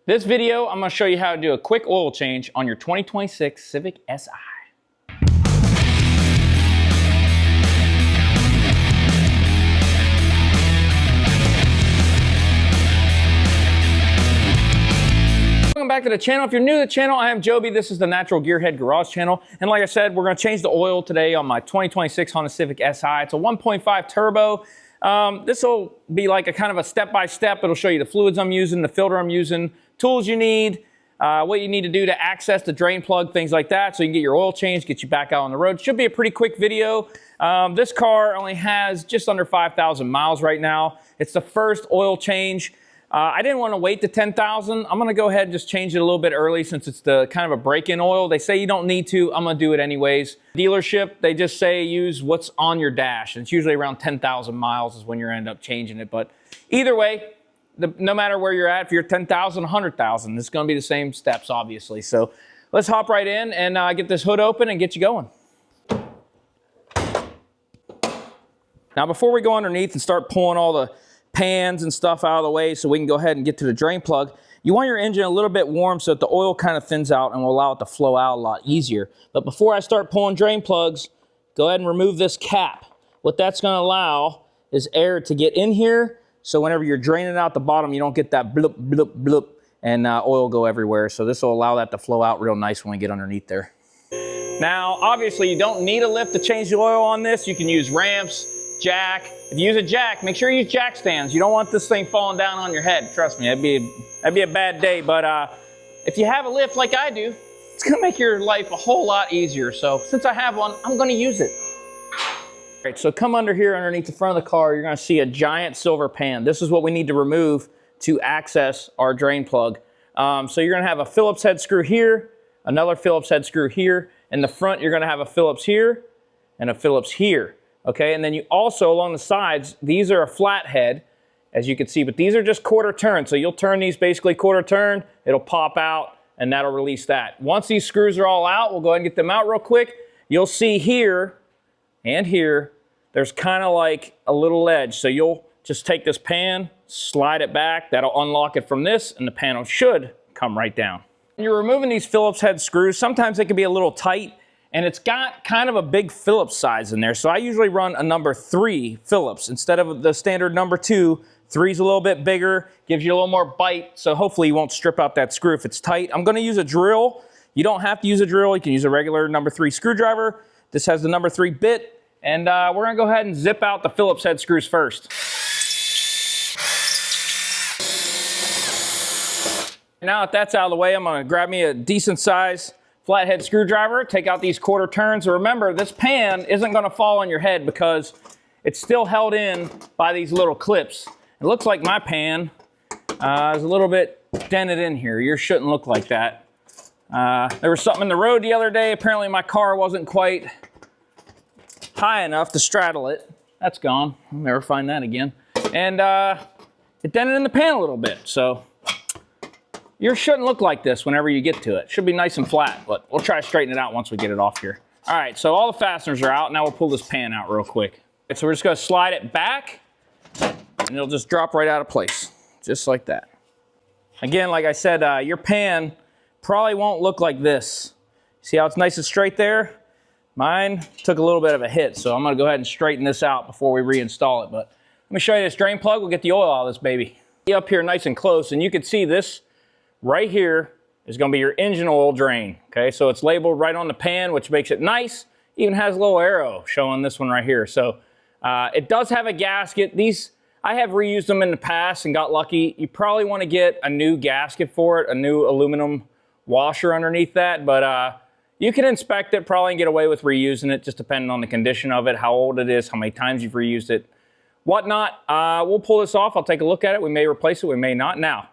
This video, I'm going to show you how to do a quick oil change on your 2026 Civic SI. Welcome back to the channel. If you're new to the channel, I am Joby. This is the Natural Gearhead Garage channel. And like I said, we're going to change the oil today on my 2026 Honda Civic SI. It's a 1.5 turbo. This will be like a kind of a step-by-step. It'll show you the fluids I'm using, the filter I'm using, tools you need, what you need to do to access the drain plug, things like that, so you can get your oil changed, get you back out on the road. It should be a pretty quick video. This car only has just under 5,000 miles right now. It's the first oil change. I didn't want to wait to 10,000. I'm going to go ahead and just change it a little bit early since it's the kind of a break-in oil. They say you don't need to. I'm going to do it anyways. Dealership, they just say use what's on your dash. And it's usually around 10,000 miles is when you end up changing it. But either way, no matter where you're at, if you're 10,000, 100,000, it's going to be the same steps, obviously. So let's hop right in and get this hood open and get you going. Now, before we go underneath and start pulling all the pans and stuff out of the way so we can go ahead and get to the drain plug, you want your engine a little bit warm so that the oil kind of thins out and will allow it to flow out a lot easier. But before I start pulling drain plugs, go ahead and remove this cap. What that's going to allow is air to get in here, so whenever you're draining out the bottom, you don't get that bloop, bloop, bloop, and oil go everywhere. So this will allow that to flow out real nice when we get underneath there. Now, obviously, you don't need a lift to change the oil on this. You can use ramps, jack. If you use a jack, make sure you use jack stands. You don't want this thing falling down on your head. Trust me, that'd be a bad day. But if you have a lift like I do, it's gonna make your life a whole lot easier. So since I have one, I'm gonna use it. All right, so come under here underneath the front of the car, you're gonna see a giant silver pan. This is what we need to remove to access our drain plug. So you're gonna have a Phillips head screw here, another Phillips head screw here. In the front, you're gonna have a Phillips here and a Phillips here. Okay, and then you also, along the sides, these are a flat head, as you can see, but these are just quarter turn. So you'll turn these basically quarter turn, it'll pop out, and that'll release that. Once these screws are all out, we'll go ahead and get them out real quick. You'll see here and here, there's kind of like a little ledge. So you'll just take this pan, slide it back, that'll unlock it from this, and the panel should come right down. When you're removing these Phillips head screws, sometimes they can be a little tight, and it's got kind of a big Phillips size in there. So I usually run a number 3 Phillips instead of the standard number 2. 3's a little bit bigger, gives you a little more bite, so hopefully you won't strip out that screw if it's tight. I'm gonna use a drill. You don't have to use a drill. You can use a regular number 3 screwdriver. This has the number 3 bit, and we're gonna go ahead and zip out the Phillips head screws first. Now that that's out of the way, I'm gonna grab me a decent size flathead screwdriver, take out these quarter turns. And remember, this pan isn't going to fall on your head because it's still held in by these little clips. It looks like my pan is a little bit dented in here. Yours shouldn't look like that. There was something in the road the other day. Apparently my car wasn't quite high enough to straddle it. That's gone. I'll never find that again. And it dented in the pan a little bit. So yours shouldn't look like this whenever you get to it. It should be nice and flat, but we'll try to straighten it out once we get it off here. All right, so all the fasteners are out. Now we'll pull this pan out real quick. Okay, so we're just gonna slide it back, and it'll just drop right out of place, just like that. Again, like I said, your pan probably won't look like this. See how it's nice and straight there? Mine took a little bit of a hit, so I'm gonna go ahead and straighten this out before we reinstall it. But let me show you this drain plug. We'll get the oil out of this baby. Up here nice and close, and you can see this right here is going to be your engine oil drain. Okay, so it's labeled right on the pan, which makes it nice. Even has a little arrow showing this one right here. So it does have a gasket. These, I have reused them in the past and got lucky. You probably want to get a new gasket for it, a new aluminum washer underneath that. But you can inspect it, probably get away with reusing it, just depending on the condition of it, how old it is, how many times you've reused it, whatnot. We'll pull this off. I'll take a look at it. We may replace it, we may not. Now,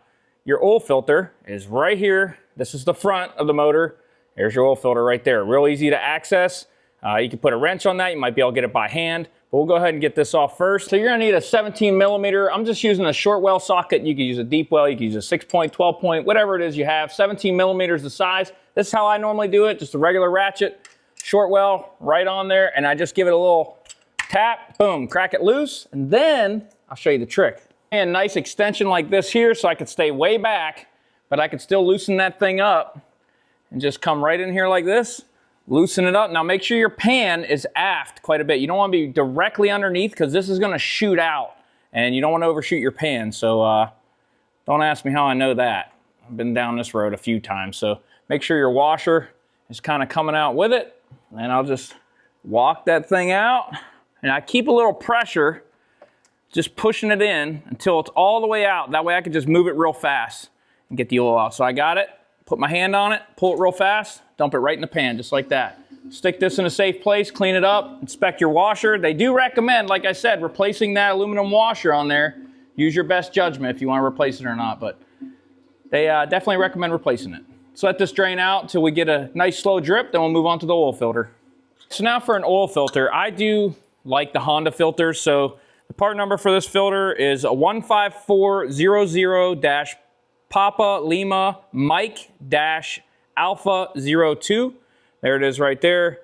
your oil filter is right here. This is the front of the motor. There's your oil filter right there. Real easy to access. You can put a wrench on that. You might be able to get it by hand. But we'll go ahead and get this off first. So you're gonna need a 17 millimeter. I'm just using a short well socket. You can use a deep well. You can use a 6-point, 12-point, whatever it is you have. 17 millimeters the size. This is how I normally do it. Just a regular ratchet, short well, right on there. And I just give it a little tap, boom, crack it loose. And then I'll show you the trick. And nice extension like this here so I can stay way back but I could still loosen that thing up and just come right in here like this, loosen it up. Now make sure your pan is aft quite a bit. You don't want to be directly underneath because this is going to shoot out and you don't want to overshoot your pan. So don't ask me how I know that. I've been down this road a few times. So make sure your washer is kind of coming out with it. And I'll just walk that thing out. And I keep a little pressure, just pushing it in until it's all the way out. That way I can just move it real fast and get the oil out. So I got it, put my hand on it, pull it real fast, dump it right in the pan, just like that. Stick this in a safe place, clean it up, inspect your washer. They do recommend, like I said, replacing that aluminum washer on there. Use your best judgment if you want to replace it or not, but they definitely recommend replacing it. So let this drain out until we get a nice slow drip, then we'll move on to the oil filter. So now for an oil filter, I do like the Honda filters. So the part number for this filter is a 15400-Papa Lima Mike-Alpha 02. There it is right there.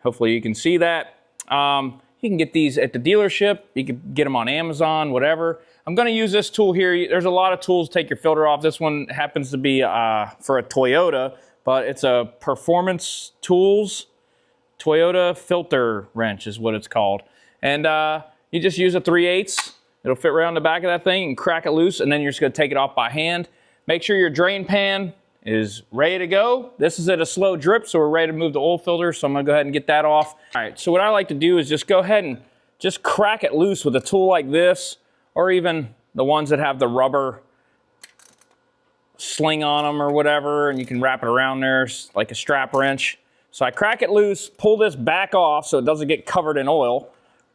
Hopefully you can see that. You can get these at the dealership. You can get them on Amazon, whatever. I'm going to use this tool here. There's a lot of tools to take your filter off. This one happens to be for a Toyota, but it's a Performance Tools Toyota filter wrench is what it's called. And you just use a 3/8. It'll fit right on the back of that thing and crack it loose, and then you're just going to take it off by hand. Make sure your drain pan is ready to go. This is at a slow drip, so we're ready to move the oil filter, so I'm going to go ahead and get that off. All right, so what I like to do is just go ahead and just crack it loose with a tool like this, or even the ones that have the rubber sling on them or whatever, and you can wrap it around there like a strap wrench. So I crack it loose, pull this back off so it doesn't get covered in oil.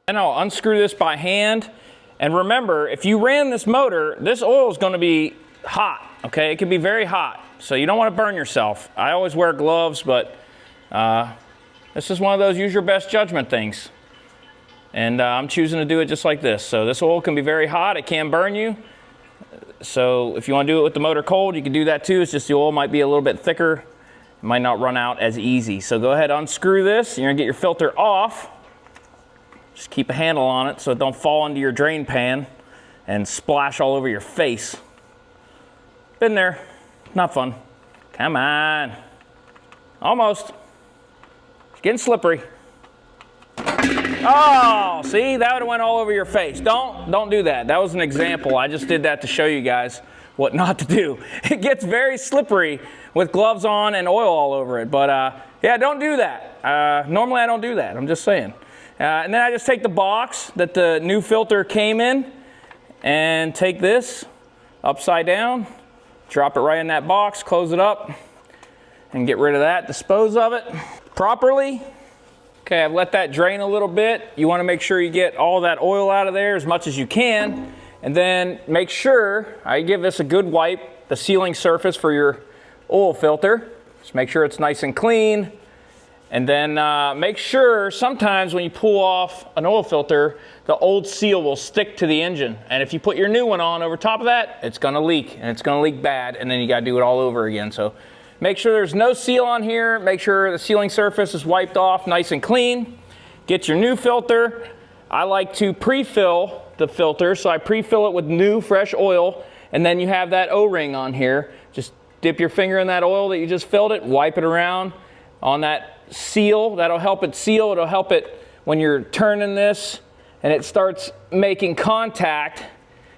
And I'll unscrew this by hand. And remember, if you ran this motor, this oil is going to be hot, okay? It can be very hot, so you don't want to burn yourself. I always wear gloves, but this is one of those use your best judgment things. And I'm choosing to do it just like this. So this oil can be very hot. It can burn you. So if you want to do it with the motor cold, you can do that too. It's just the oil might be a little bit thicker. It might not run out as easy. So go ahead, unscrew this. You're going to get your filter off. Just keep a handle on it so it don't fall into your drain pan and splash all over your face. Been there. Not fun. Come on. Almost. It's getting slippery. Oh, see, that would have went all over your face. Don't do that. That was an example. I just did that to show you guys what not to do. It gets very slippery with gloves on and oil all over it. But yeah, don't do that. Normally I don't do that. I'm just saying. And then I just take the box that the new filter came in and take this upside down, drop it right in that box, close it up, and get rid of that, dispose of it properly. Okay, I've let that drain a little bit. You want to make sure you get all that oil out of there as much as you can. And then make sure, I give this a good wipe, the sealing surface for your oil filter. Just make sure it's nice and clean. And then make sure sometimes when you pull off an oil filter, the old seal will stick to the engine. And if you put your new one on over top of that, it's going to leak. And it's going to leak bad. And then you got to do it all over again. So make sure there's no seal on here. Make sure the sealing surface is wiped off nice and clean. Get your new filter. I like to pre-fill the filter. So I pre-fill it with new fresh oil. And then you have that O-ring on here. Just dip your finger in that oil that you just filled it. Wipe it around on that seal. That'll help it seal. It'll help it when you're turning this and it starts making contact.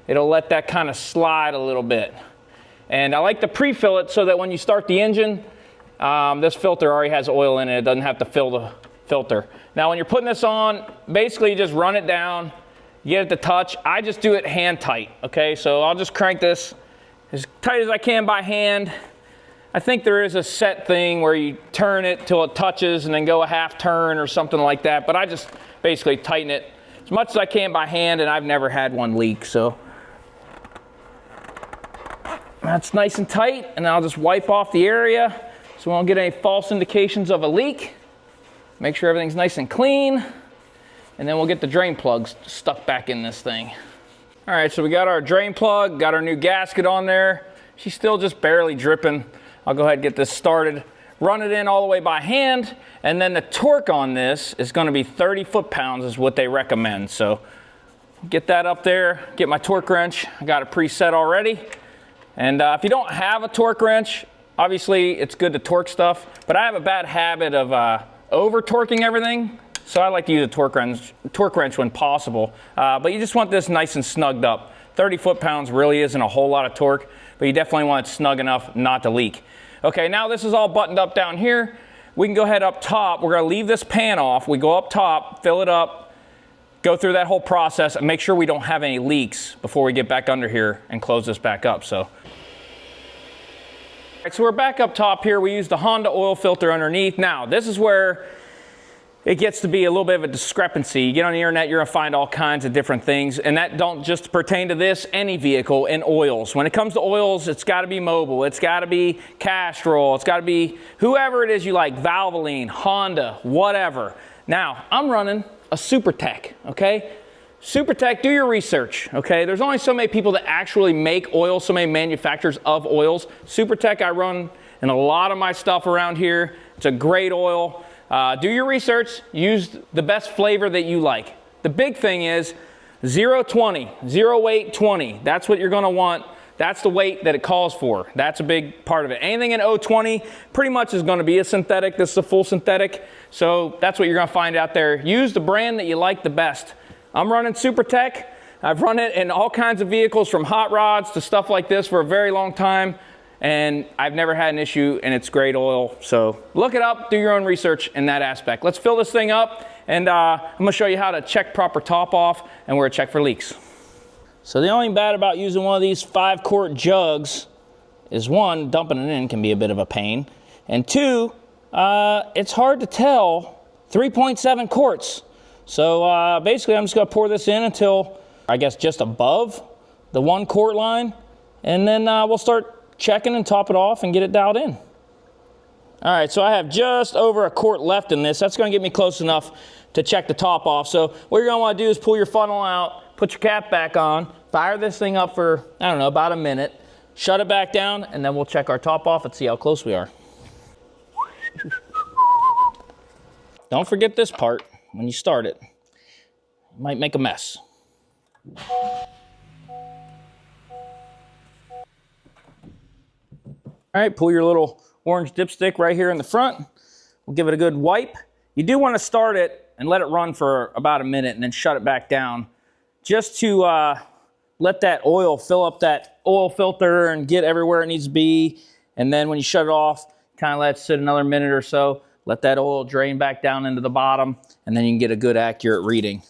It'll let that kind of slide a little bit. And I like to pre-fill it so that when you start the engine, this filter already has oil in it. It doesn't have to fill the filter. Now when you're putting this on, basically you just run it down, you get it to touch. I just do it hand tight, okay? So I'll just crank this as tight as I can by hand. I think there is a set thing where you turn it till it touches and then go a half turn or something like that. But I just basically tighten it as much as I can by hand, and I've never had one leak. So that's nice and tight, and I'll just wipe off the area so we won't get any false indications of a leak. Make sure everything's nice and clean, and then we'll get the drain plugs stuck back in this thing. All right, so we got our drain plug, got our new gasket on there. She's still just barely dripping. I'll go ahead and get this started. Run it in all the way by hand, and then the torque on this is going to be 30 foot-pounds is what they recommend. So get that up there, get my torque wrench. I got it preset already, And if you don't have a torque wrench, obviously it's good to torque stuff, but I have a bad habit of over torquing everything. So I like to use a torque wrench when possible. But you just want this nice and snugged up. 30 foot-pounds really isn't a whole lot of torque, but you definitely want it snug enough not to leak. Okay, now this is all buttoned up down here. We can go ahead up top. We're gonna leave this pan off. We go up top, fill it up, go through that whole process, and make sure we don't have any leaks before we get back under here and close this back up. So we're back up top here. We use the Honda oil filter underneath. Now, this is where it gets to be a little bit of a discrepancy. You get on the internet, you're gonna find all kinds of different things, and that don't just pertain to this, any vehicle, and oils. When it comes to oils, it's gotta be Mobil, it's gotta be Castrol, it's gotta be whoever it is you like, Valvoline, Honda, whatever. Now, I'm running a SuperTech, okay? SuperTech, do your research, okay? There's only so many people that actually make oil, so many manufacturers of oils. SuperTech I run in a lot of my stuff around here. It's a great oil. Do your research, use the best flavor that you like. The big thing is 0-20, 0 weight 20. That's what you're gonna want. That's the weight that it calls for. That's a big part of it. Anything in 0-20 pretty much is gonna be a synthetic. This is a full synthetic. So that's what you're gonna find out there. Use the brand that you like the best. I'm running SuperTech. I've run it in all kinds of vehicles from hot rods to stuff like this for a very long time. And I've never had an issue, and it's great oil. So look it up, do your own research in that aspect. Let's fill this thing up, and I'm gonna show you how to check proper top off, and we're gonna check for leaks. So the only bad about using one of these 5-quart jugs is one, dumping it in can be a bit of a pain, and two, it's hard to tell 3.7 quarts. So basically I'm just gonna pour this in until, I guess, just above the 1 quart line, and then we'll start checking and top it off and get it dialed in. All right, so I have just over a quart left in this. That's gonna get me close enough to check the top off. So what you're gonna wanna do is pull your funnel out, put your cap back on, fire this thing up for, I don't know, about a minute, shut it back down, and then we'll check our top off and see how close we are. Don't forget this part when you start it. You might make a mess. All right, pull your little orange dipstick right here in the front. We'll give it a good wipe. You do want to start it and let it run for about a minute and then shut it back down just to let that oil fill up that oil filter and get everywhere it needs to be. And then when you shut it off, kind of let it sit another minute or so, let that oil drain back down into the bottom, and then you can get a good accurate reading.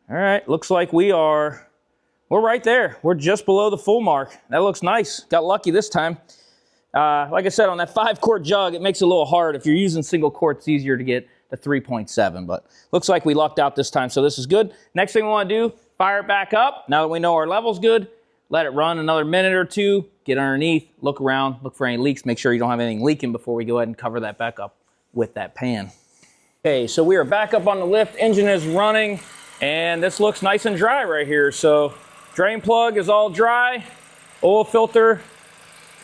All right, looks like we're right there. We're just below the full mark. That looks nice. Got lucky this time. Like I said, on that 5-quart jug, it makes it a little hard. If you're using single quart, it's easier to get the 3.7, but looks like we lucked out this time, so this is good. Next thing we want to do, fire it back up. Now that we know our level's good, let it run another minute or two, get underneath, look around, look for any leaks, make sure you don't have anything leaking before we go ahead and cover that back up with that pan. Okay, so we are back up on the lift. Engine is running, and this looks nice and dry right here. So drain plug is all dry. Oil filter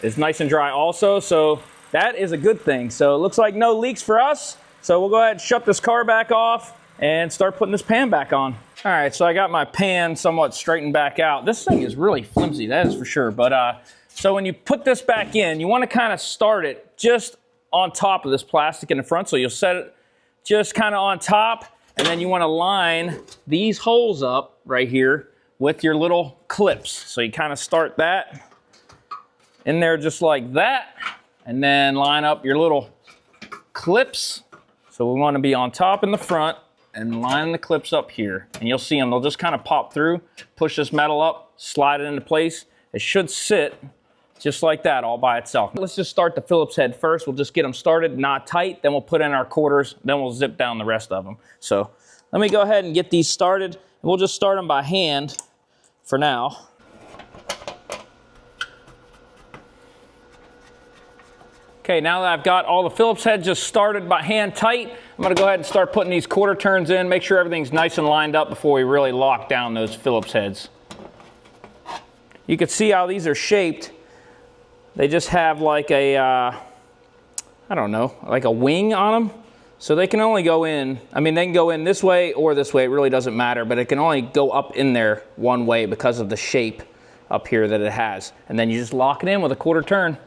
is nice and dry also, so that is a good thing. So it looks like no leaks for us. So we'll go ahead and shut this car back off and start putting this pan back on. All right, so I got my pan somewhat straightened back out. This thing is really flimsy, that is for sure. But so when you put this back in, you want to kind of start it just on top of this plastic in the front. So you'll set it just kind of on top, and then you want to line these holes up right here with your little clips. So you kind of start that in there just like that, and then line up your little clips. So we want to be on top in the front and line the clips up here. And you'll see them, they'll just kind of pop through, push this metal up, slide it into place. It should sit just like that all by itself. Let's just start the Phillips head first. We'll just get them started, not tight, then we'll put in our quarters, then we'll zip down the rest of them. So let me go ahead and get these started. We'll just start them by hand for now. Okay, now that I've got all the Phillips heads just started by hand tight, I'm gonna go ahead and start putting these quarter turns in, make sure everything's nice and lined up before we really lock down those Phillips heads. You can see how these are shaped. They just have like a, I don't know, like a wing on them. So they can only go in, I mean, they can go in this way or this way, it really doesn't matter, but it can only go up in there one way because of the shape up here that it has. And then you just lock it in with a quarter turn.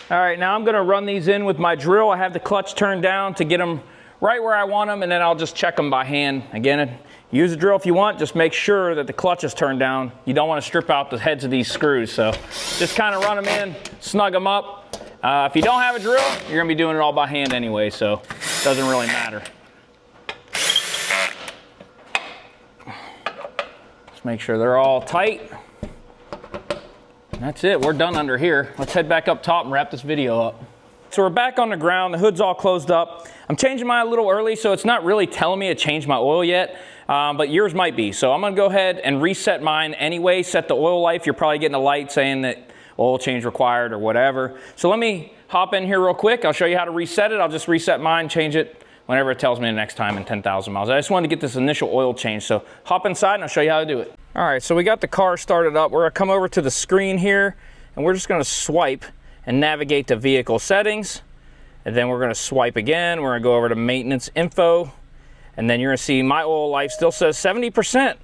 All right, now I'm gonna run these in with my drill. I have the clutch turned down to get them right where I want them, and then I'll just check them by hand. Again, use a drill if you want, just make sure that the clutch is turned down. You don't wanna strip out the heads of these screws. So just kind of run them in, snug them up. If you don't have a drill, you're gonna be doing it all by hand anyway, so it doesn't really matter. Just make sure they're all tight. And that's it, we're done under here. Let's head back up top and wrap this video up. So we're back on the ground, the hood's all closed up. I'm changing mine a little early, so it's not really telling me to change my oil yet, but yours might be. So I'm gonna go ahead and reset mine anyway, set the oil life. You're probably getting a light saying that oil change required or whatever. So let me hop in here real quick. I'll show you how to reset it. I'll just reset mine, change it whenever it tells me the next time in 10,000 miles. I just wanted to get this initial oil change. So hop inside and I'll show you how to do it. All right, so we got the car started up. We're gonna come over to the screen here and we're just gonna swipe and navigate to vehicle settings. And then we're gonna swipe again. We're gonna go over to maintenance info. And then you're gonna see my oil life still says 70%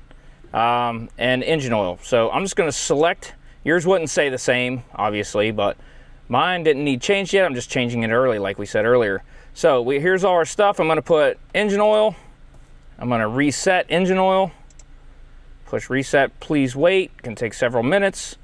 and engine oil. So I'm just gonna select, yours wouldn't say the same, obviously, but mine didn't need changed yet. I'm just changing it early, like we said earlier. So here's all our stuff. I'm gonna put engine oil. I'm gonna reset engine oil. Push reset, please wait. Can take several minutes.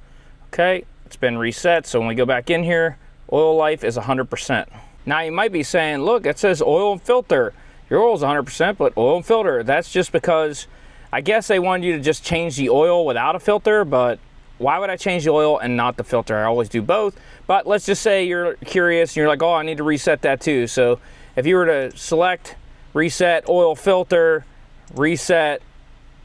Okay, it's been reset. So when we go back in here, oil life is 100%. Now you might be saying, look, it says oil and filter. Your oil is 100%, but oil and filter. That's just because I guess they wanted you to just change the oil without a filter, but why would I change the oil and not the filter? I always do both. But let's just say you're curious and you're like, oh, I need to reset that too. So if you were to select reset oil filter, reset,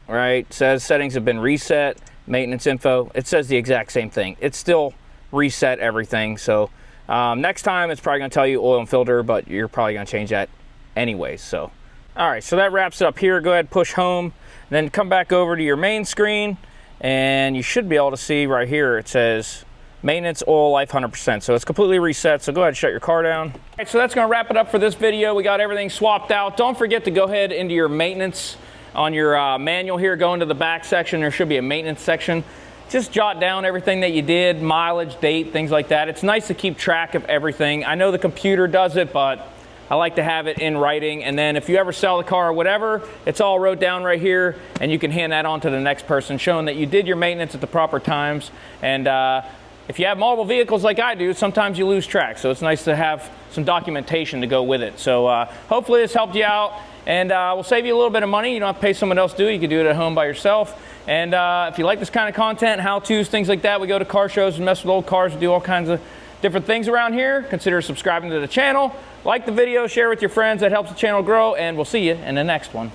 right, says settings have been reset, maintenance info, it says the exact same thing. It's still reset everything. So next time it's probably gonna tell you oil and filter, but you're probably gonna change that anyways. So all right, so that wraps it up here. Go ahead, push home, then come back over to your main screen, and you should be able to see right here it says maintenance oil life 100%. So it's completely reset. So go ahead and shut your car down. All right, so that's gonna wrap it up for this video. We got everything swapped out. Don't forget to go ahead into your maintenance on your manual here, go into the back section. There should be a maintenance section. Just jot down everything that you did, mileage, date, things like that. It's nice to keep track of everything. I know the computer does it, but I like to have it in writing. And then if you ever sell the car or whatever, it's all wrote down right here, and you can hand that on to the next person, showing that you did your maintenance at the proper times. And if you have multiple vehicles like I do, sometimes you lose track. So it's nice to have some documentation to go with it. So hopefully this helped you out. And we'll save you a little bit of money. You don't have to pay someone else to do it. You can do it at home by yourself. And if you like this kind of content, how-tos, things like that, we go to car shows and mess with old cars and do all kinds of different things around here. Consider subscribing to the channel. Like the video, share with your friends. That helps the channel grow. And we'll see you in the next one.